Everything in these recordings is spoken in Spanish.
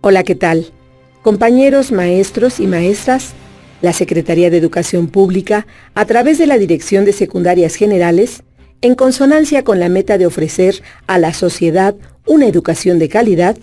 Hola, ¿qué tal? Compañeros, maestros y maestras, la Secretaría de Educación Pública, a través de la Dirección de Secundarias Generales, en consonancia con la meta de ofrecer a la sociedad una educación de calidad,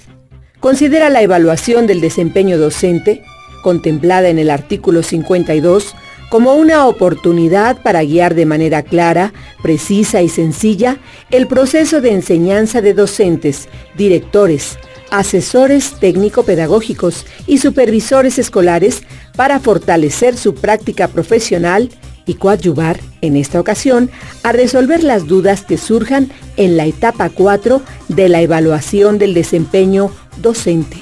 considera la evaluación del desempeño docente, contemplada en el artículo 52, como una oportunidad para guiar de manera clara, precisa y sencilla el proceso de enseñanza de docentes, directores, asesores técnico-pedagógicos y supervisores escolares para fortalecer su práctica profesional y coadyuvar, en esta ocasión, a resolver las dudas que surjan en la etapa 4 de la evaluación del desempeño docente,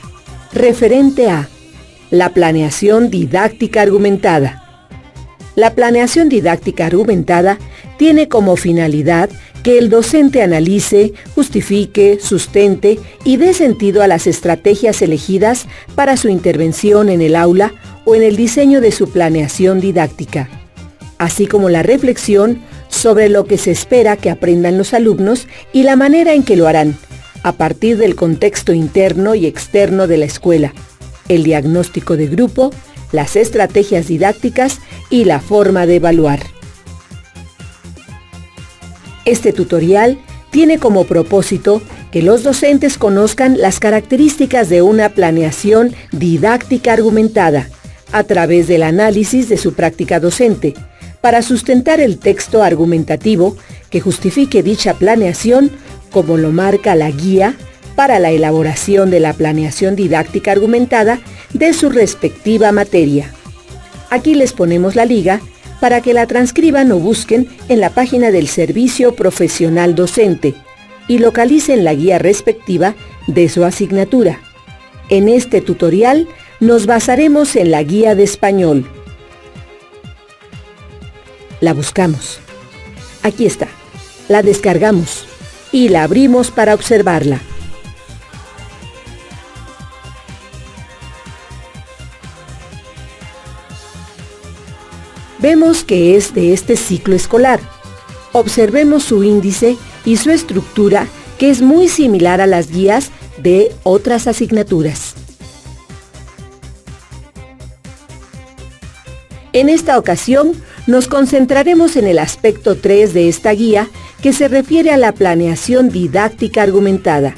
referente a la planeación didáctica argumentada. La planeación didáctica argumentada tiene como finalidad que el docente analice, justifique, sustente y dé sentido a las estrategias elegidas para su intervención en el aula o en el diseño de su planeación didáctica, así como la reflexión sobre lo que se espera que aprendan los alumnos y la manera en que lo harán, a partir del contexto interno y externo de la escuela, el diagnóstico de grupo, las estrategias didácticas y la forma de evaluar. Este tutorial tiene como propósito que los docentes conozcan las características de una planeación didáctica argumentada a través del análisis de su práctica docente, para sustentar el texto argumentativo que justifique dicha planeación, como lo marca la guía para la elaboración de la planeación didáctica argumentada de su respectiva materia. Aquí les ponemos la liga para que la transcriban o busquen en la página del Servicio Profesional Docente y localicen la guía respectiva de su asignatura. En este tutorial nos basaremos en la guía de español. La buscamos. Aquí está. La descargamos y la abrimos para observarla. Vemos que es de este ciclo escolar. Observemos su índice y su estructura, que es muy similar a las guías de otras asignaturas. En esta ocasión, nos concentraremos en el aspecto 3 de esta guía, que se refiere a la planeación didáctica argumentada.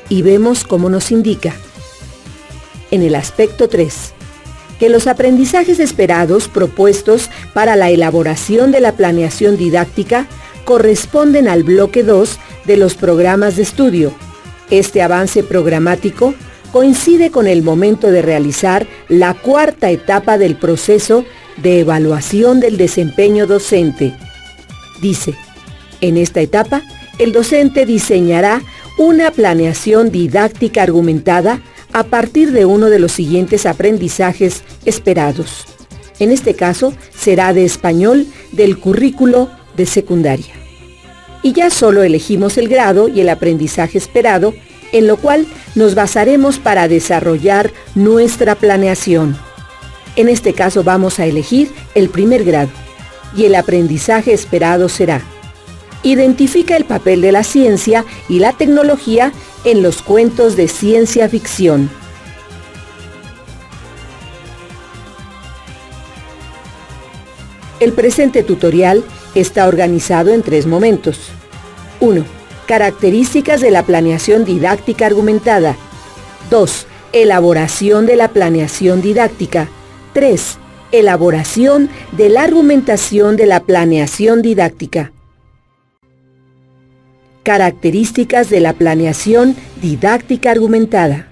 Y vemos cómo nos indica, en el aspecto 3, que los aprendizajes esperados propuestos para la elaboración de la planeación didáctica corresponden al bloque 2 de los programas de estudio. Este avance programático coincide con el momento de realizar la cuarta etapa del proceso de evaluación del desempeño docente. Dice, en esta etapa, el docente diseñará una planeación didáctica argumentada a partir de uno de los siguientes aprendizajes esperados. En este caso, será de español del currículo de secundaria. Y ya solo elegimos el grado y el aprendizaje esperado, en lo cual nos basaremos para desarrollar nuestra planeación. En este caso vamos a elegir el primer grado, y el aprendizaje esperado será: identifica el papel de la ciencia y la tecnología en los cuentos de ciencia ficción. El presente tutorial está organizado en 3 momentos. 1. Características de la planeación didáctica argumentada. 2. Elaboración de la planeación didáctica. 3. Elaboración de la argumentación de la planeación didáctica. Características de la planeación didáctica argumentada.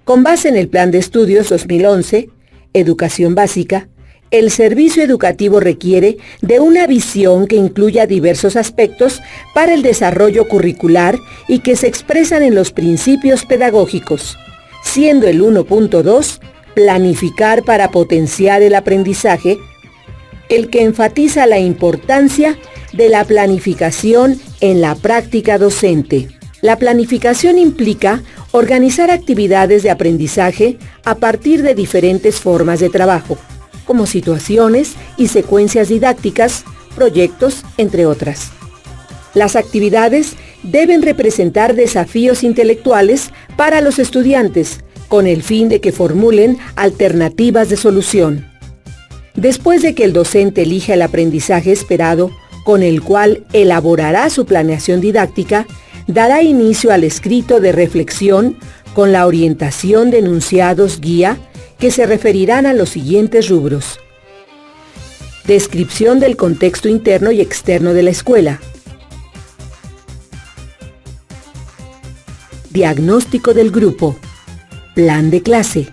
Con base en el Plan de Estudios 2011, Educación Básica, el servicio educativo requiere de una visión que incluya diversos aspectos para el desarrollo curricular y que se expresan en los principios pedagógicos, siendo el 1.2, planificar para potenciar el aprendizaje, el que enfatiza la importancia de la planificación en la práctica docente. La planificación implica organizar actividades de aprendizaje a partir de diferentes formas de trabajo, como situaciones y secuencias didácticas proyectos, entre otras. Las actividades deben representar desafíos intelectuales para los estudiantes, con el fin de que formulen alternativas de solución. Después de que el docente elija el aprendizaje esperado, con el cual elaborará su planeación didáctica, dará inicio al escrito de reflexión con la orientación de enunciados guía que se referirán a los siguientes rubros. Descripción del contexto interno y externo de la escuela. Diagnóstico del grupo. Plan de clase.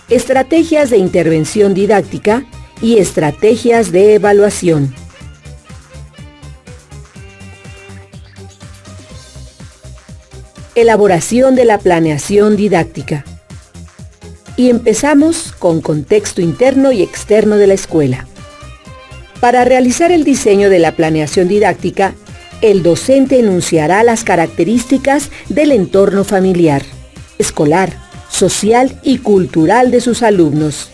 Estrategias de intervención didáctica y estrategias de evaluación. Elaboración de la planeación didáctica. Y empezamos con contexto interno y externo de la escuela. Para realizar el diseño de la planeación didáctica, el docente enunciará las características del entorno familiar, escolar, social y cultural de sus alumnos.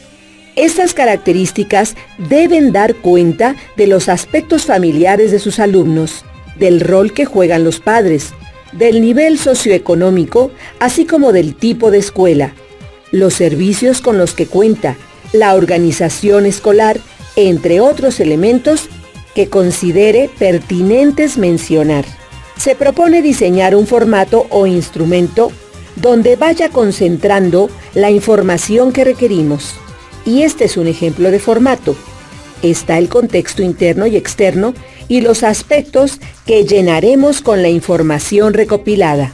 Estas características deben dar cuenta de los aspectos familiares de sus alumnos, del rol que juegan los padres, del nivel socioeconómico, así como del tipo de escuela, los servicios con los que cuenta, la organización escolar, entre otros elementos que considere pertinentes mencionar. Se propone diseñar un formato o instrumento donde vaya concentrando la información que requerimos. Y este es un ejemplo de formato. Está el contexto interno y externo y los aspectos que llenaremos con la información recopilada.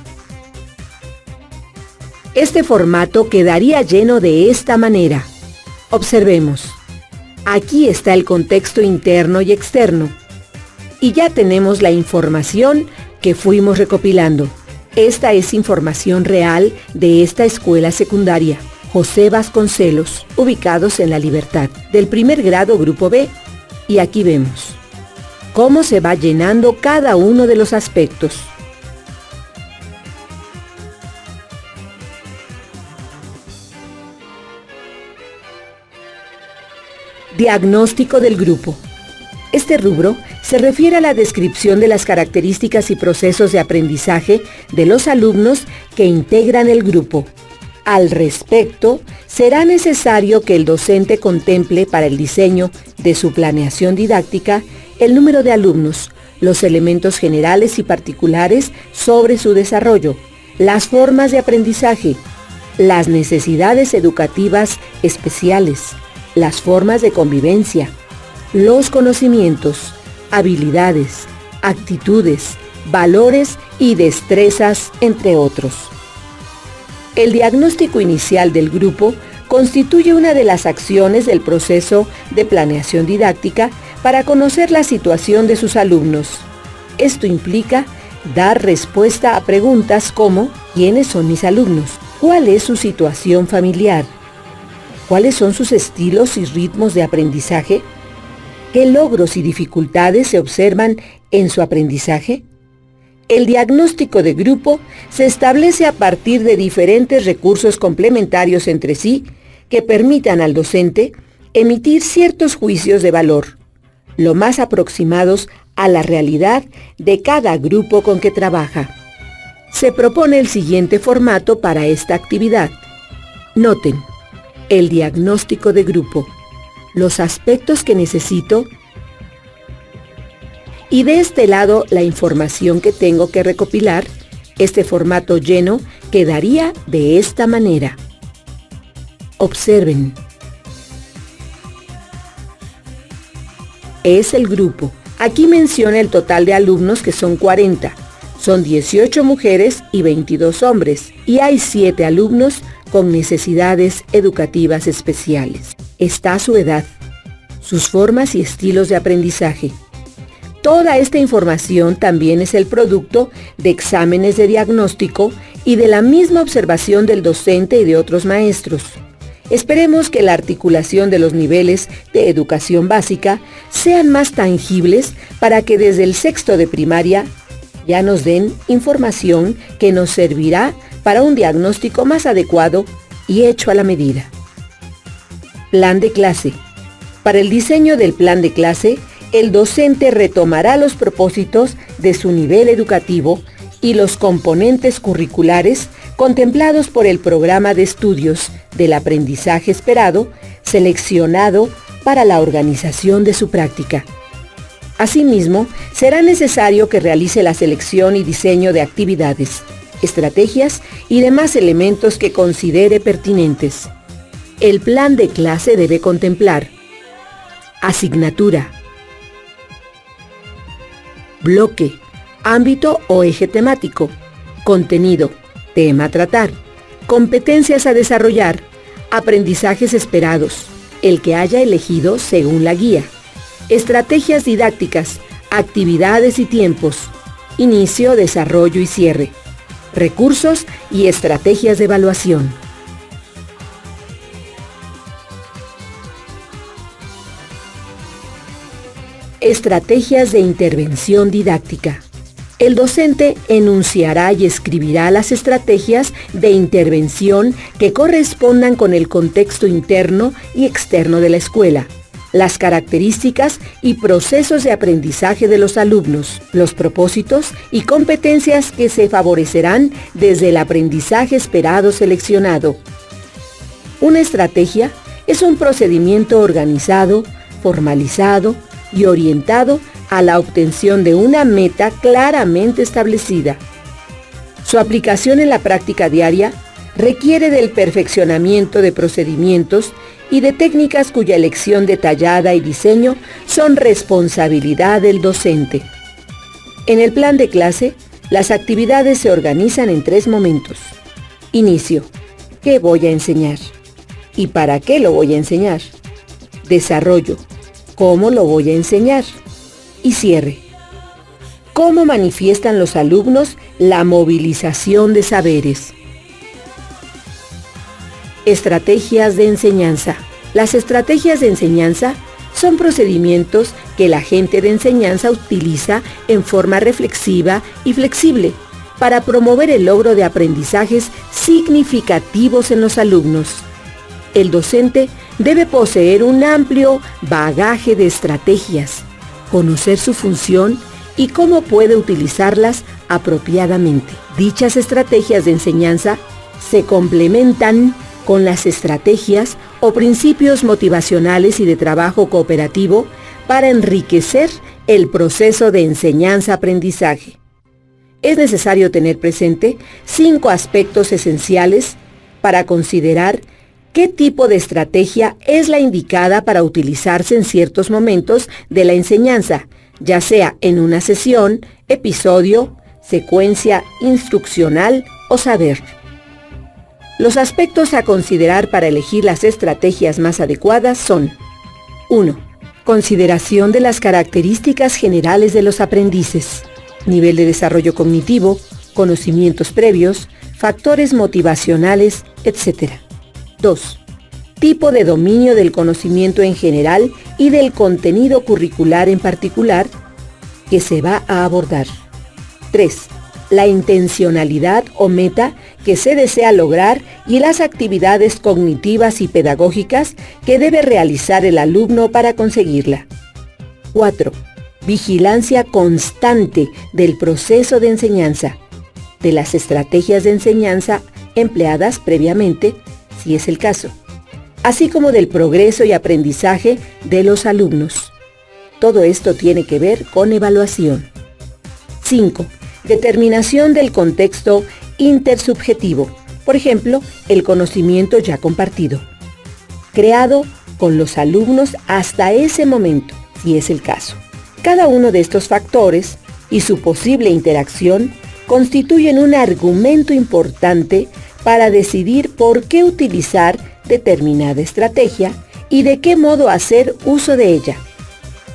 Este formato quedaría lleno de esta manera. Observemos. Aquí está el contexto interno y externo. Y ya tenemos la información que fuimos recopilando. Esta es información real de esta escuela secundaria, José Vasconcelos, ubicados en La Libertad, del primer grado Grupo B. Y aquí vemos cómo se va llenando cada uno de los aspectos. Diagnóstico del grupo. Este rubro se refiere a la descripción de las características y procesos de aprendizaje de los alumnos que integran el grupo. Al respecto, será necesario que el docente contemple para el diseño de su planeación didáctica el número de alumnos, los elementos generales y particulares sobre su desarrollo, las formas de aprendizaje, las necesidades educativas especiales, las formas de convivencia, los conocimientos, habilidades, actitudes, valores y destrezas, entre otros. El diagnóstico inicial del grupo constituye una de las acciones del proceso de planeación didáctica para conocer la situación de sus alumnos. Esto implica dar respuesta a preguntas como: ¿quiénes son mis alumnos? ¿Cuál es su situación familiar? ¿Cuáles son sus estilos y ritmos de aprendizaje? ¿Qué logros y dificultades se observan en su aprendizaje? El diagnóstico de grupo se establece a partir de diferentes recursos complementarios entre sí que permitan al docente emitir ciertos juicios de valor, lo más aproximados a la realidad de cada grupo con que trabaja. Se propone el siguiente formato para esta actividad. Noten: el diagnóstico de grupo, los aspectos que necesito y de este lado la información que tengo que recopilar. Este formato lleno quedaría de esta manera. Observen. Es el grupo. Aquí menciona el total de alumnos, que son 40. Son 18 mujeres y 22 hombres. Y hay 7 alumnos con necesidades educativas especiales. Está su edad, sus formas y estilos de aprendizaje. Toda esta información también es el producto de exámenes de diagnóstico y de la misma observación del docente y de otros maestros. Esperemos que la articulación de los niveles de educación básica sean más tangibles para que desde el sexto de primaria ya nos den información que nos servirá para un diagnóstico más adecuado y hecho a la medida. Plan de clase. Para el diseño del plan de clase, el docente retomará los propósitos de su nivel educativo y los componentes curriculares contemplados por el programa de estudios del aprendizaje esperado, seleccionado para la organización de su práctica. Asimismo, será necesario que realice la selección y diseño de actividades, estrategias y demás elementos que considere pertinentes. El plan de clase debe contemplar asignatura, bloque, ámbito o eje temático, contenido, tema a tratar, competencias a desarrollar, aprendizajes esperados, el que haya elegido según la guía, estrategias didácticas, actividades y tiempos, inicio, desarrollo y cierre, recursos y estrategias de evaluación. Estrategias de intervención didáctica. El docente enunciará y escribirá las estrategias de intervención que correspondan con el contexto interno y externo de la escuela, las características y procesos de aprendizaje de los alumnos, los propósitos y competencias que se favorecerán desde el aprendizaje esperado seleccionado. Una estrategia es un procedimiento organizado, formalizado y orientado a la obtención de una meta claramente establecida. Su aplicación en la práctica diaria requiere del perfeccionamiento de procedimientos y de técnicas cuya elección detallada y diseño son responsabilidad del docente. En el plan de clase, las actividades se organizan en 3 momentos. Inicio. ¿Qué voy a enseñar? ¿Y para qué lo voy a enseñar? Desarrollo. ¿Cómo lo voy a enseñar? Y cierre. ¿Cómo manifiestan los alumnos la movilización de saberes? Estrategias de enseñanza. Las estrategias de enseñanza son procedimientos que el agente de enseñanza utiliza en forma reflexiva y flexible para promover el logro de aprendizajes significativos en los alumnos. El docente debe poseer un amplio bagaje de estrategias, conocer su función y cómo puede utilizarlas apropiadamente. Dichas estrategias de enseñanza se complementan con las estrategias o principios motivacionales y de trabajo cooperativo para enriquecer el proceso de enseñanza-aprendizaje. Es necesario tener presente 5 aspectos esenciales para considerar qué tipo de estrategia es la indicada para utilizarse en ciertos momentos de la enseñanza, ya sea en una sesión, episodio, secuencia instruccional o saber. Los aspectos a considerar para elegir las estrategias más adecuadas son: 1. Consideración de las características generales de los aprendices, nivel de desarrollo cognitivo, conocimientos previos, factores motivacionales, etc. 2. Tipo de dominio del conocimiento en general y del contenido curricular en particular que se va a abordar. 3. La intencionalidad o meta que se desea lograr y las actividades cognitivas y pedagógicas que debe realizar el alumno para conseguirla. 4. Vigilancia constante del proceso de enseñanza, de las estrategias de enseñanza empleadas previamente, si es el caso, así como del progreso y aprendizaje de los alumnos. Todo esto tiene que ver con evaluación. 5. Determinación del contexto intersubjetivo, por ejemplo, el conocimiento ya compartido, creado con los alumnos hasta ese momento, si es el caso. Cada uno de estos factores y su posible interacción constituyen un argumento importante para decidir por qué utilizar determinada estrategia y de qué modo hacer uso de ella.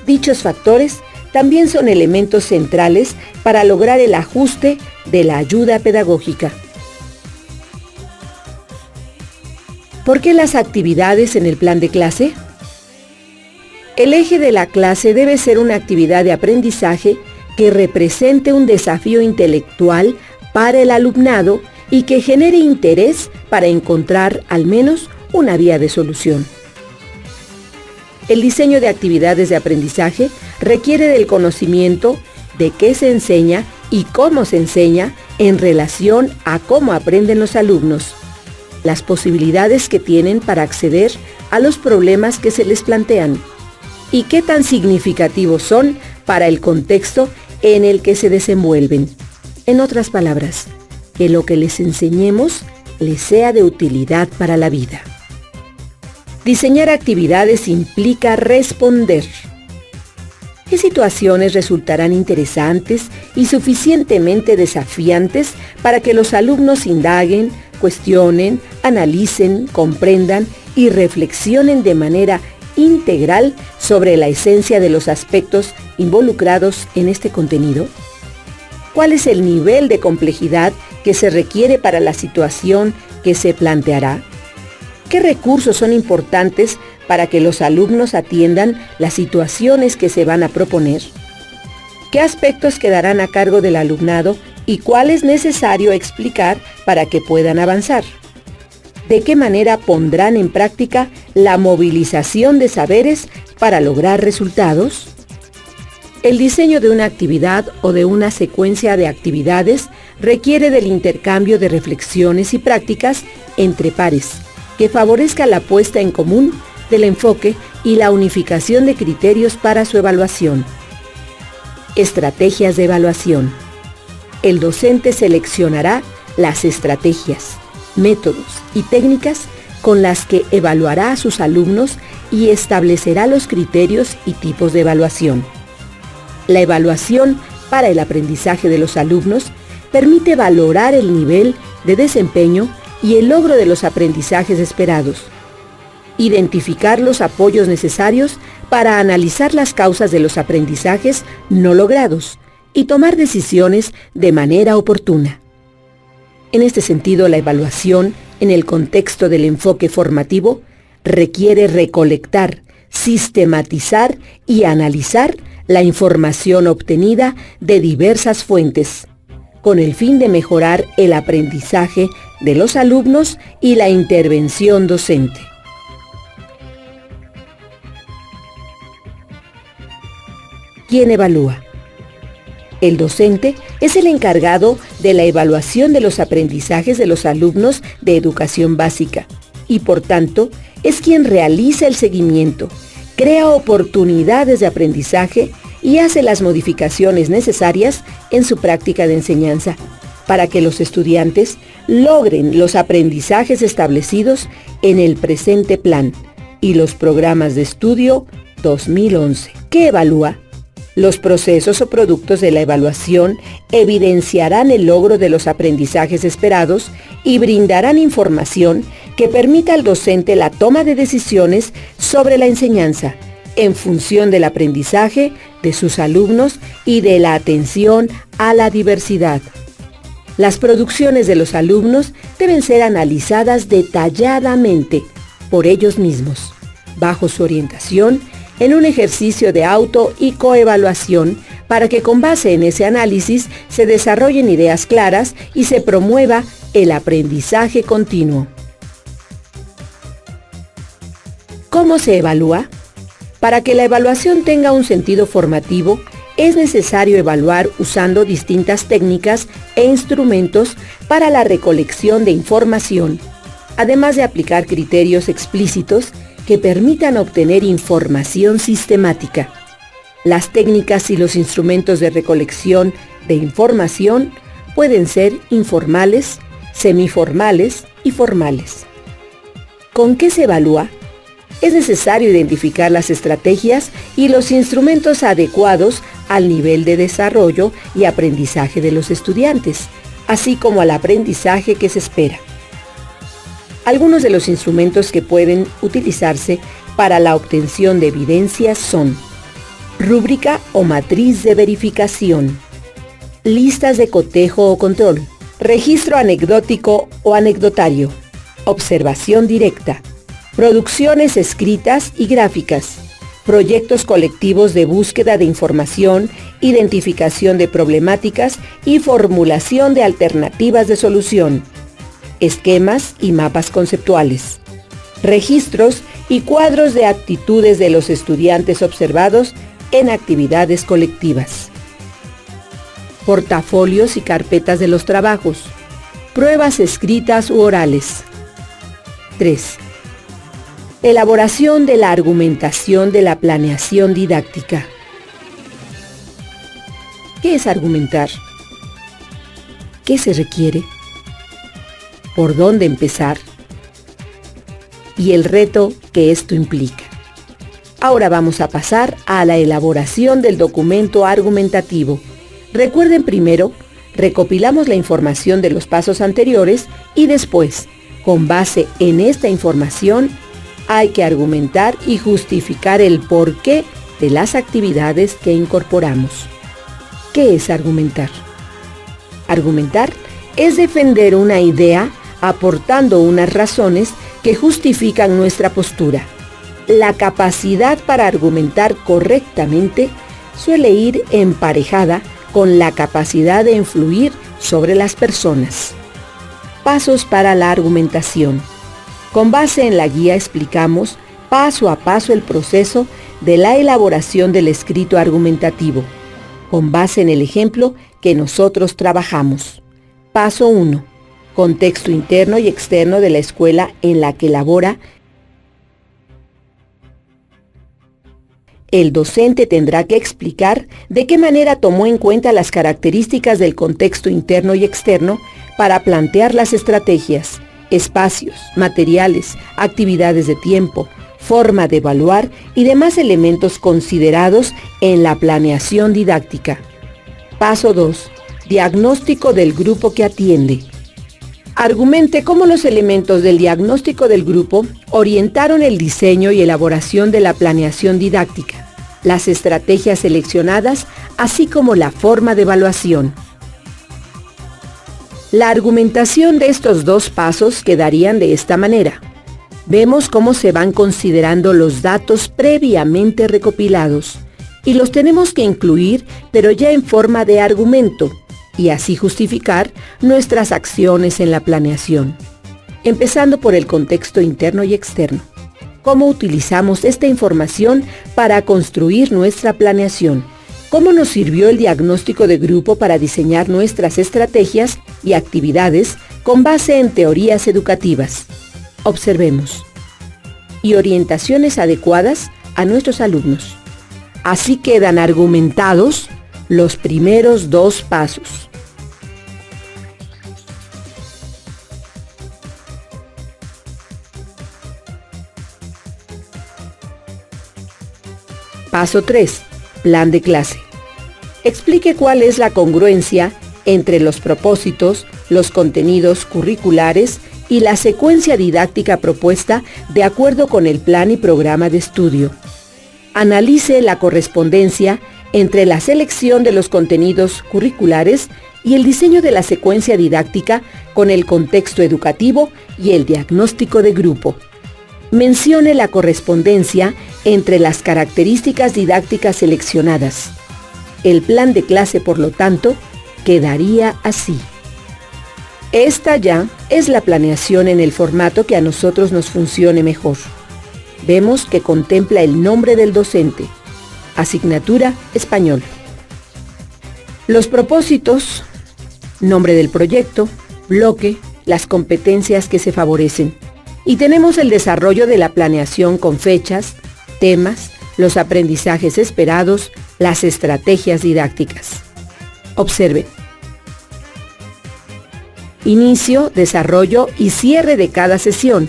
Dichos factores también son elementos centrales para lograr el ajuste de la ayuda pedagógica. ¿Por qué las actividades en el plan de clase? El eje de la clase debe ser una actividad de aprendizaje que represente un desafío intelectual para el alumnado y que genere interés para encontrar al menos una vía de solución. El diseño de actividades de aprendizaje requiere del conocimiento de qué se enseña y cómo se enseña en relación a cómo aprenden los alumnos, las posibilidades que tienen para acceder a los problemas que se les plantean y qué tan significativos son para el contexto en el que se desenvuelven. En otras palabras, que lo que les enseñemos les sea de utilidad para la vida. Diseñar actividades implica responder. ¿Qué situaciones resultarán interesantes y suficientemente desafiantes para que los alumnos indaguen, cuestionen, analicen, comprendan y reflexionen de manera integral sobre la esencia de los aspectos involucrados en este contenido? ¿Cuál es el nivel de complejidad que se requiere para la situación que se planteará? ¿Qué recursos son importantes para que los alumnos atiendan las situaciones que se van a proponer? ¿Qué aspectos quedarán a cargo del alumnado y cuál es necesario explicar para que puedan avanzar? ¿De qué manera pondrán en práctica la movilización de saberes para lograr resultados? El diseño de una actividad o de una secuencia de actividades requiere del intercambio de reflexiones y prácticas entre pares, que favorezca la puesta en común del enfoque y la unificación de criterios para su evaluación. Estrategias de evaluación. El docente seleccionará las estrategias, métodos y técnicas con las que evaluará a sus alumnos y establecerá los criterios y tipos de evaluación. La evaluación para el aprendizaje de los alumnos permite valorar el nivel de desempeño y el logro de los aprendizajes esperados, identificar los apoyos necesarios para analizar las causas de los aprendizajes no logrados y tomar decisiones de manera oportuna. En este sentido, la evaluación, en el contexto del enfoque formativo, requiere recolectar, sistematizar y analizar la información obtenida de diversas fuentes, con el fin de mejorar el aprendizaje de los alumnos y la intervención docente. ¿Quién evalúa? El docente es el encargado de la evaluación de los aprendizajes de los alumnos de educación básica y, por tanto, es quien realiza el seguimiento, crea oportunidades de aprendizaje y hace las modificaciones necesarias en su práctica de enseñanza para que los estudiantes logren los aprendizajes establecidos en el presente plan y los programas de estudio 2011. ¿Qué evalúa? Los procesos o productos de la evaluación evidenciarán el logro de los aprendizajes esperados y brindarán información que permita al docente la toma de decisiones sobre la enseñanza en función del aprendizaje de sus alumnos y de la atención a la diversidad. Las producciones de los alumnos deben ser analizadas detalladamente por ellos mismos, bajo su orientación, en un ejercicio de auto y coevaluación para que con base en ese análisis se desarrollen ideas claras y se promueva el aprendizaje continuo. ¿Cómo se evalúa? Para que la evaluación tenga un sentido formativo, es necesario evaluar usando distintas técnicas e instrumentos para la recolección de información, además de aplicar criterios explícitos que permitan obtener información sistemática. Las técnicas y los instrumentos de recolección de información pueden ser informales, semiformales y formales. ¿Con qué se evalúa? Es necesario identificar las estrategias y los instrumentos adecuados al nivel de desarrollo y aprendizaje de los estudiantes, así como al aprendizaje que se espera. Algunos de los instrumentos que pueden utilizarse para la obtención de evidencias son rúbrica o matriz de verificación, listas de cotejo o control, registro anecdótico o anecdotario, observación directa, producciones escritas y gráficas, proyectos colectivos de búsqueda de información, identificación de problemáticas y formulación de alternativas de solución, esquemas y mapas conceptuales, registros y cuadros de actitudes de los estudiantes observados en actividades colectivas. Portafolios y carpetas de los trabajos. Pruebas escritas u orales. 3. Elaboración de la argumentación de la planeación didáctica. ¿Qué es argumentar? ¿Qué se requiere? ¿Por dónde empezar? Y el reto que esto implica. Ahora vamos a pasar a la elaboración del documento argumentativo. Recuerden primero, recopilamos la información de los pasos anteriores y después, con base en esta información, hay que argumentar y justificar el porqué de las actividades que incorporamos. ¿Qué es argumentar? Argumentar es defender una idea aportando unas razones que justifican nuestra postura. La capacidad para argumentar correctamente suele ir emparejada con la capacidad de influir sobre las personas. Pasos para la argumentación. Con base en la guía explicamos paso a paso el proceso de la elaboración del escrito argumentativo, con base en el ejemplo que nosotros trabajamos. Paso 1. Contexto interno y externo de la escuela en la que labora. El docente tendrá que explicar de qué manera tomó en cuenta las características del contexto interno y externo para plantear las estrategias, espacios, materiales, actividades de tiempo, forma de evaluar y demás elementos considerados en la planeación didáctica. Paso 2. Diagnóstico del grupo que atiende. Argumente cómo los elementos del diagnóstico del grupo orientaron el diseño y elaboración de la planeación didáctica, las estrategias seleccionadas, así como la forma de evaluación. La argumentación de estos dos pasos quedarían de esta manera. Vemos cómo se van considerando los datos previamente recopilados y los tenemos que incluir, pero ya en forma de argumento, y así justificar nuestras acciones en la planeación. Empezando por el contexto interno y externo. ¿Cómo utilizamos esta información para construir nuestra planeación? ¿Cómo nos sirvió el diagnóstico de grupo para diseñar nuestras estrategias y actividades con base en teorías educativas? Observemos. Y orientaciones adecuadas a nuestros alumnos. Así quedan argumentados los primeros dos pasos. Paso 3. Plan de clase. Explique cuál es la congruencia entre los propósitos, los contenidos curriculares y la secuencia didáctica propuesta de acuerdo con el plan y programa de estudio. Analice la correspondencia entre la selección de los contenidos curriculares y el diseño de la secuencia didáctica con el contexto educativo y el diagnóstico de grupo. Mencione la correspondencia entre las características didácticas seleccionadas. El plan de clase, por lo tanto, quedaría así. Esta ya es la planeación en el formato que a nosotros nos funcione mejor. Vemos que contempla el nombre del docente. Asignatura Español. Los propósitos, nombre del proyecto, bloque, las competencias que se favorecen. Y tenemos el desarrollo de la planeación con fechas, temas, los aprendizajes esperados, las estrategias didácticas. Observen. Inicio, desarrollo y cierre de cada sesión.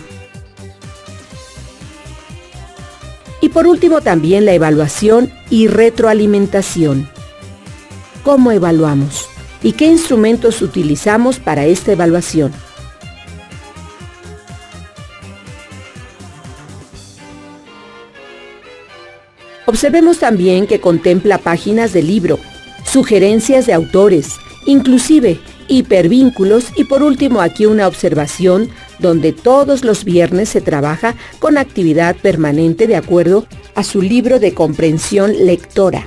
Y por último también la evaluación y retroalimentación. ¿Cómo evaluamos? ¿Y qué instrumentos utilizamos para esta evaluación? Observemos también que contempla páginas de libro, sugerencias de autores, inclusive hipervínculos y por último aquí una observación donde todos los viernes se trabaja con actividad permanente de acuerdo a su libro de comprensión lectora.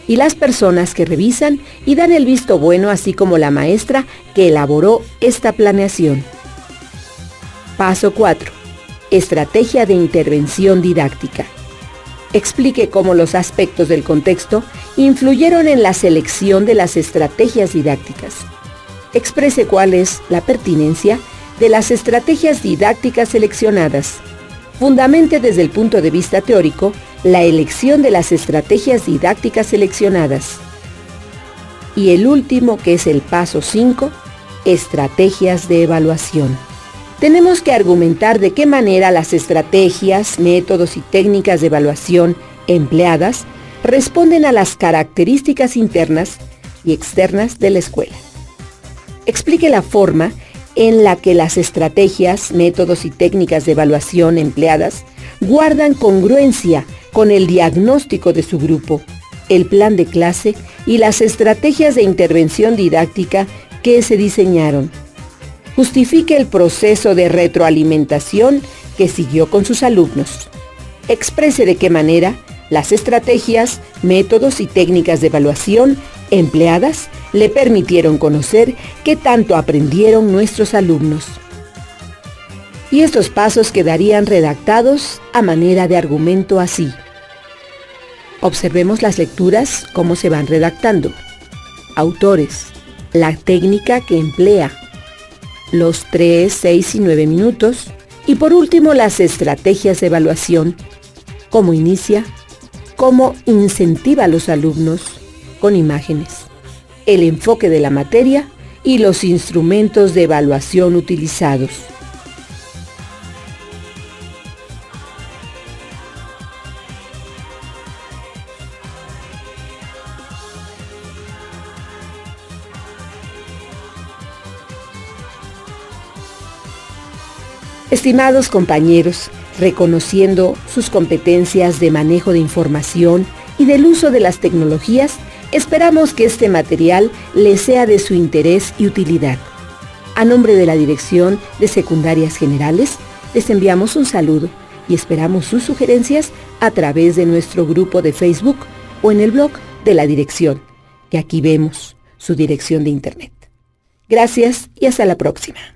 Y las personas que revisan y dan el visto bueno, así como la maestra que elaboró esta planeación. Paso 4. Estrategia de intervención didáctica. Explique cómo los aspectos del contexto influyeron en la selección de las estrategias didácticas. Exprese cuál es la pertinencia de las estrategias didácticas seleccionadas. Fundamente desde el punto de vista teórico la elección de las estrategias didácticas seleccionadas. Y el último, que es el paso 5, estrategias de evaluación. Tenemos que argumentar de qué manera las estrategias, métodos y técnicas de evaluación empleadas responden a las características internas y externas de la escuela. Explique la forma en la que las estrategias, métodos y técnicas de evaluación empleadas guardan congruencia con el diagnóstico de su grupo, el plan de clase y las estrategias de intervención didáctica que se diseñaron. Justifique el proceso de retroalimentación que siguió con sus alumnos. Exprese de qué manera las estrategias, métodos y técnicas de evaluación empleadas le permitieron conocer qué tanto aprendieron nuestros alumnos. Y estos pasos quedarían redactados a manera de argumento así. Observemos las lecturas, cómo se van redactando. Autores, la técnica que emplea, los 3, 6 y 9 minutos, y por último las estrategias de evaluación, cómo inicia, cómo incentiva a los alumnos, con imágenes, el enfoque de la materia y los instrumentos de evaluación utilizados. Estimados compañeros, reconociendo sus competencias de manejo de información y del uso de las tecnologías, esperamos que este material les sea de su interés y utilidad. A nombre de la Dirección de Secundarias Generales, les enviamos un saludo y esperamos sus sugerencias a través de nuestro grupo de Facebook o en el blog de la dirección, que aquí vemos su dirección de internet. Gracias y hasta la próxima.